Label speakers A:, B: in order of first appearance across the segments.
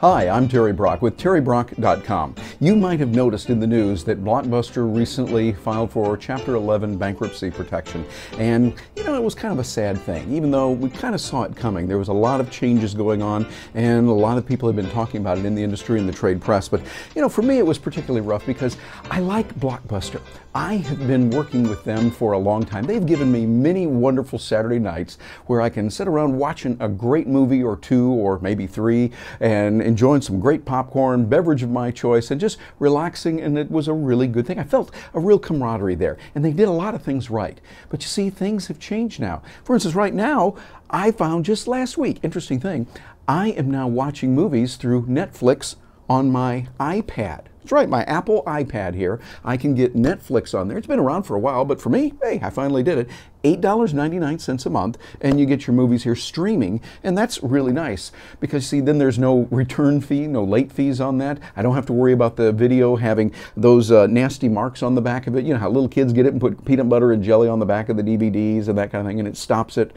A: Hi, I'm Terry Brock with terrybrock.com. You might have noticed in the news that Blockbuster recently filed for Chapter 11 bankruptcy protection. And, it was kind of a sad thing, even though we kind of saw it coming. There was a lot of changes going on, and a lot of people have been talking about it in the industry and the trade press. But, for me it was particularly rough because I like Blockbuster. I have been working with them for a long time. They've given me many wonderful Saturday nights where I can sit around watching a great movie or two or maybe three and enjoying some great popcorn, beverage of my choice, and just relaxing, and it was a really good thing. I felt a real camaraderie there, and they did a lot of things right. But you see, things have changed now. For instance, right now, I found just last week, interesting thing, I am now watching movies through Netflix on my iPad. That's right, my Apple iPad here. I can get Netflix on there. It's been around for a while, but for me, hey, I finally did it. $8.99 a month, and you get your movies here streaming, and that's really nice because, see, then there's no return fee, no late fees on that. I don't have to worry about the video having those nasty marks on the back of it. You know how little kids get it and put peanut butter and jelly on the back of the DVDs and that kind of thing, and it stops it.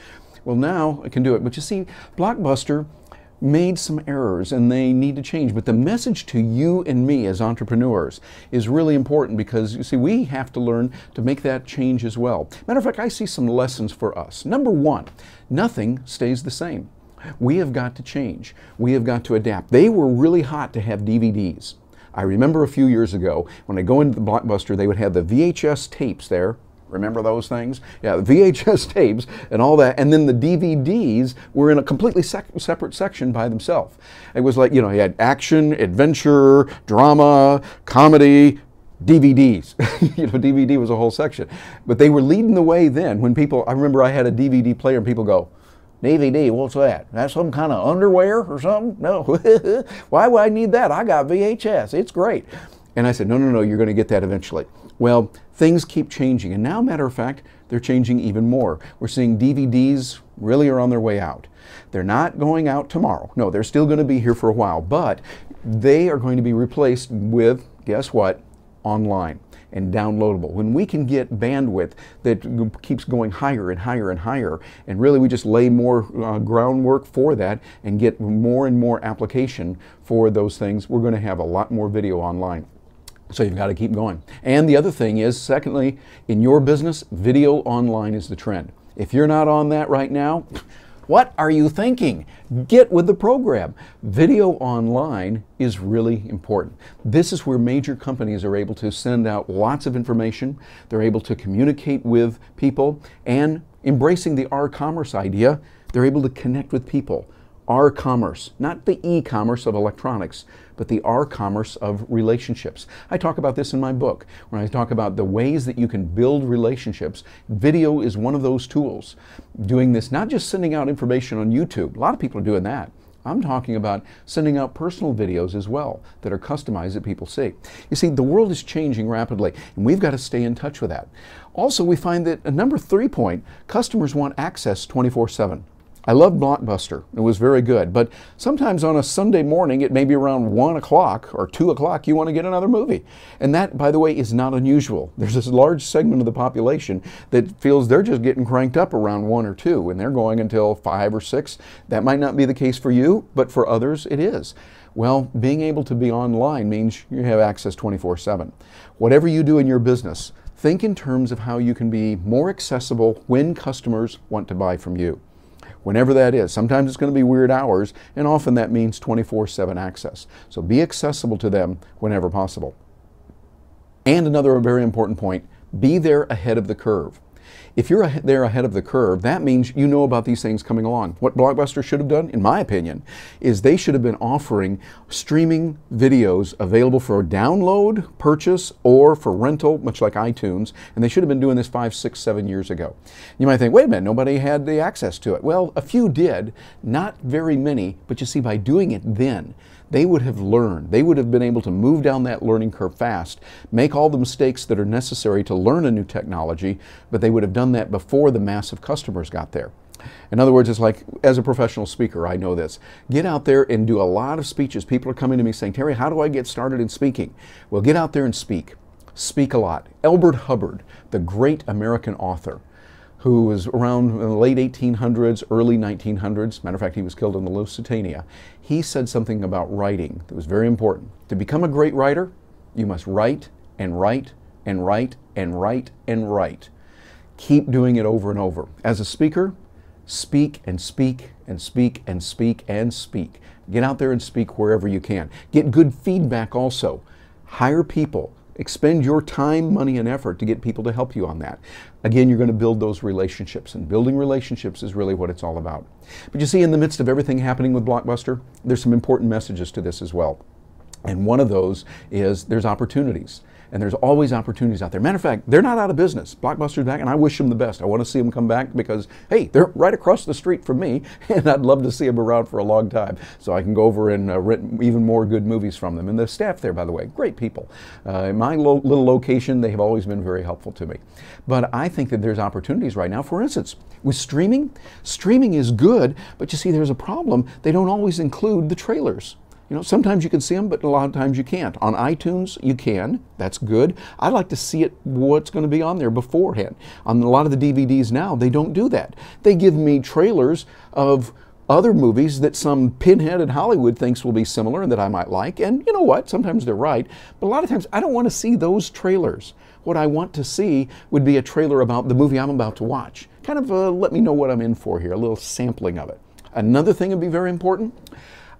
A: Well, now I can do it. But you see, Blockbuster made some errors and they need to change. But the message to you and me as entrepreneurs is really important because, you see, we have to learn to make that change as well. Matter of fact, I see some lessons for us. Number one, nothing stays the same. We have got to change. We have got to adapt. They were really hot to have DVDs. I remember a few years ago when I go into the Blockbuster, they would have the VHS tapes there. Remember those things? Yeah, VHS tapes and all that. And then the DVDs were in a completely separate section by themselves. It was like, you had action, adventure, drama, comedy, DVDs. DVD was a whole section. But they were leading the way then when people, I remember I had a DVD player and people go, DVD, what's that? That's some kind of underwear or something? No. Why would I need that? I got VHS. It's great. And I said, no, you're going to get that eventually. Well, things keep changing, and now, matter of fact, they're changing even more. We're seeing DVDs really are on their way out. They're not going out tomorrow. No, they're still going to be here for a while, but they are going to be replaced with, guess what, online and downloadable. When we can get bandwidth that keeps going higher and higher and higher, and really we just lay more groundwork for that and get more and more application for those things, we're going to have a lot more video online. So you've got to keep going. And the other thing is, secondly, in your business, video online is the trend. If you're not on that right now, what are you thinking? Get with the program. Video online is really important. This is where major companies are able to send out lots of information. They're able to communicate with people, and embracing the R-commerce idea, they're able to connect with people. R-commerce, not the e-commerce of electronics, but the R-commerce of relationships. I talk about this in my book, when I talk about the ways that you can build relationships. Video is one of those tools. Doing this, not just sending out information on YouTube. A lot of people are doing that. I'm talking about sending out personal videos as well that are customized that people see. You see, the world is changing rapidly, and we've got to stay in touch with that. Also, we find that a number 3 point, customers want access 24/7. I love Blockbuster. It was very good. But sometimes on a Sunday morning, it may be around 1 o'clock or 2 o'clock, you want to get another movie. And that, by the way, is not unusual. There's this large segment of the population that feels they're just getting cranked up around 1 or 2, and they're going until 5 or 6. That might not be the case for you, but for others, it is. Well, being able to be online means you have access 24/7. Whatever you do in your business, think in terms of how you can be more accessible when customers want to buy from you. Whenever that is. Sometimes it's going to be weird hours, and often that means 24/7 access. So be accessible to them whenever possible. And another very important point, be there ahead of the curve. If you're there ahead of the curve, that means you know about these things coming along. What Blockbuster should have done, in my opinion, is they should have been offering streaming videos available for download, purchase, or for rental, much like iTunes, and they should have been doing this 5, 6, 7 years ago. You might think, wait a minute, nobody had the access to it. Well, a few did, not very many, but you see, by doing it then, they would have learned. They would have been able to move down that learning curve fast, make all the mistakes that are necessary to learn a new technology, but they would have done that before the mass of customers got there. In other words, it's like, as a professional speaker, I know this. Get out there and do a lot of speeches. People are coming to me saying, Terry, how do I get started in speaking? Well, get out there and speak. Speak a lot. Elbert Hubbard, the great American author, who was around in the late 1800s, early 1900s. Matter of fact, he was killed in the Lusitania. He said something about writing that was very important. To become a great writer, you must write and write and write and write and write. Keep doing it over and over. As a speaker, speak and speak and speak and speak and speak. Get out there and speak wherever you can. Get good feedback also. Hire people. Expend your time, money, and effort to get people to help you on that. Again, you're going to build those relationships, and building relationships is really what it's all about. But you see, in the midst of everything happening with Blockbuster, there's some important messages to this as well. And one of those is there's opportunities. And there's always opportunities out there. Matter of fact, they're not out of business. Blockbuster's back, and I wish them the best. I want to see them come back because, hey, they're right across the street from me, and I'd love to see them around for a long time so I can go over and rent even more good movies from them. And the staff there, by the way, great people. In my little location, they have always been very helpful to me. But I think that there's opportunities right now. For instance, with streaming is good, but you see, there's a problem. They don't always include the trailers. You know, sometimes you can see them, but a lot of times you can't. On iTunes, you can. That's good. I like to see what's going to be on there beforehand. On a lot of the DVDs now, they don't do that. They give me trailers of other movies that some pinhead in Hollywood thinks will be similar and that I might like. And you know what? Sometimes they're right. But a lot of times, I don't want to see those trailers. What I want to see would be a trailer about the movie I'm about to watch. Kind of let me know what I'm in for here, a little sampling of it. Another thing would be very important.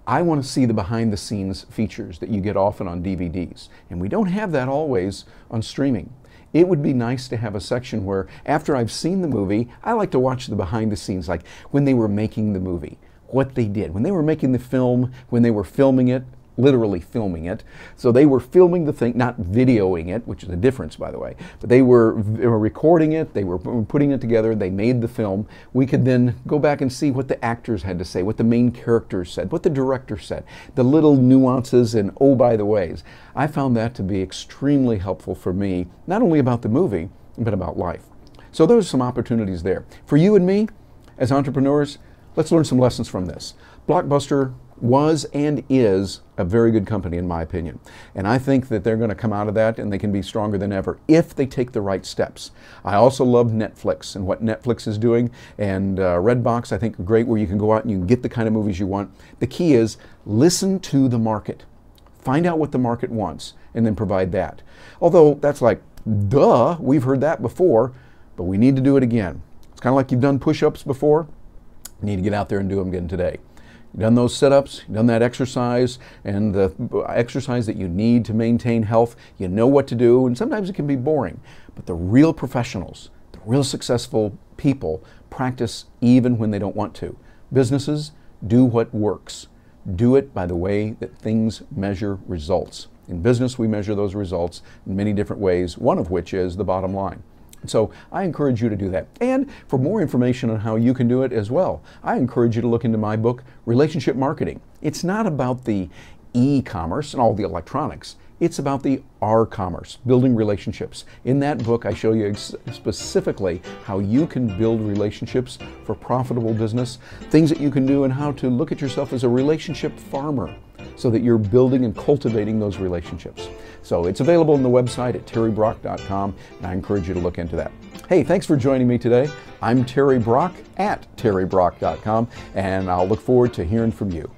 A: I want to see the behind-the-scenes features that you get often on DVDs, and we don't have that always on streaming. It would be nice to have a section where, after I've seen the movie, I like to watch the behind-the-scenes, like when they were making the movie, what they did, when they were making the film, when they were filming it, literally filming it. So they were filming the thing, not videoing it, which is a difference, by the way, but they were recording it, they were putting it together, they made the film. We could then go back and see what the actors had to say, what the main characters said, what the director said, the little nuances and oh, by the ways. I found that to be extremely helpful for me, not only about the movie, but about life. So those are some opportunities there. For you and me, as entrepreneurs, let's learn some lessons from this. Blockbuster was and is a very good company in my opinion. And I think that they're going to come out of that and they can be stronger than ever if they take the right steps. I also love Netflix and what Netflix is doing, and Redbox I think are great, where you can go out and you can get the kind of movies you want. The key is listen to the market. Find out what the market wants and then provide that. Although that's like, duh, we've heard that before, but we need to do it again. It's kind of like you've done push-ups before. You need to get out there and do them again today. You've done those sit-ups, you've done that exercise, and the exercise that you need to maintain health. You know what to do, and sometimes it can be boring. But the real professionals, the real successful people, practice even when they don't want to. Businesses, do what works. Do it by the way that things measure results. In business, we measure those results in many different ways, one of which is the bottom line. So I encourage you to do that. And for more information on how you can do it as well, I encourage you to look into my book, Relationship Marketing. It's not about the e-commerce and all the electronics. It's about the R-commerce, building relationships. In that book, I show you specifically how you can build relationships for profitable business, things that you can do, and how to look at yourself as a relationship farmer so that you're building and cultivating those relationships. So it's available on the website at terrybrock.com, and I encourage you to look into that. Hey, thanks for joining me today. I'm Terry Brock at terrybrock.com, and I'll look forward to hearing from you.